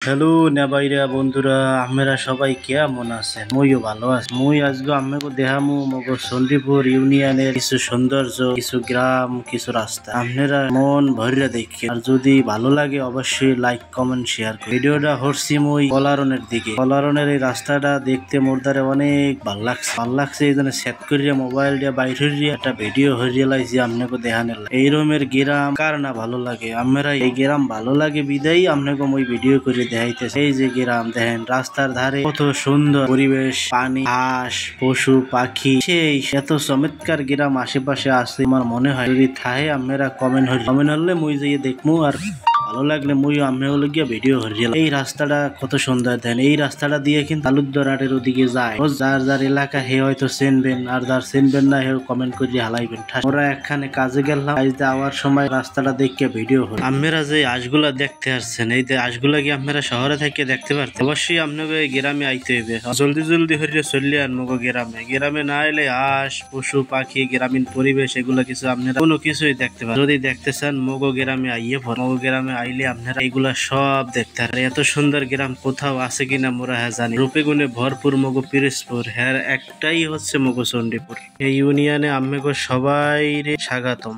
Hello নেবাইরা বন্ধুরা, আমরা সবাই কেমন আছেন? মুইও ভালো আছি। মুই আজকে আপনাকে দেখামু মগর চণ্ডীপুর ইউনিয়নের কিছু সৌন্দর্য, কিছু গ্রাম, কিছু রাস্তা। আপনারা মন ভরিয়া দেখে, আর যদি ভালো লাগে অবশ্যই লাইক কমেন্ট শেয়ার করুন। ভিডিওটা হরছি মুই কলারনের দিকে। কলারনের এই রাস্তাটা দেখতে মোর দ্বারা অনেক ভাল লাগছে এই জন্য সেট করিয়া মোবাইল দিয়ে বাইরে একটা ভিডিও হরিয়ে লাইছি আপনাকে দেখানোর। এই রকমের গ্রাম কার না ভালো লাগে? আমরা এই গ্রাম ভালো লাগে বিদায়ী আপনাকে মই ভিডিও করে দেখাইতেছে। এই যে গ্রাম দেখেন, রাস্তার ধারে কত সুন্দর পরিবেশ, পানি, ঘাস, পশু পাখি, সেই এত চমৎকার গ্রাম আশেপাশে আছে। আমার মনে হয় যদি থাকে আপনারা কমেন্ট হলে মুই যাইয়ে দেখমু, আর ভালো লাগলে মুইও আপনাকে গিয়ে ভিডিও হরিয়ে। এই রাস্তাটা কত সুন্দর দেন। এই রাস্তাটা দিয়ে কিন্তু তালুকদারের ওদিকে যায়। যার যার এলাকা হে হয়তো চেনবেন, আর যার চেনবেন না হেও কমেন্ট করে হালাইবেন। ওরা এখানে কাজে গেলাম, কাজে আওয়ার সময় রাস্তাটা দেখে ভিডিও হল। আপনারা যে আঁশগুলা দেখতে আসছেন, এই যে আঁশগুলা কি আপনারা শহরে থেকে দেখতে পারতেন? অবশ্যই আপনাকে গ্রামে আইতে হইবে। জলদি হরিয়ে চললে আর মগো গ্রামে না এলে হাঁস, পশু পাখি, গ্রামীণ পরিবেশ এগুলা কিছু আপনারা কোনো কিছুই দেখতে পারেন। যদি দেখতে চান মগো গ্রামে আইয়ে মগো গ্রামে আইলে আপনারা এগুলা সব দেখতে পারেন। এত সুন্দর গ্রাম কোথাও আছে কিনা মোরা জানি। রূপে গুণে ভরপুর মগো পিরোজপুর, হ্যাঁ একটাই হচ্ছে মগো চণ্ডীপুর। এই ইউনিয়নে আমাকে সবাই স্বাগতম।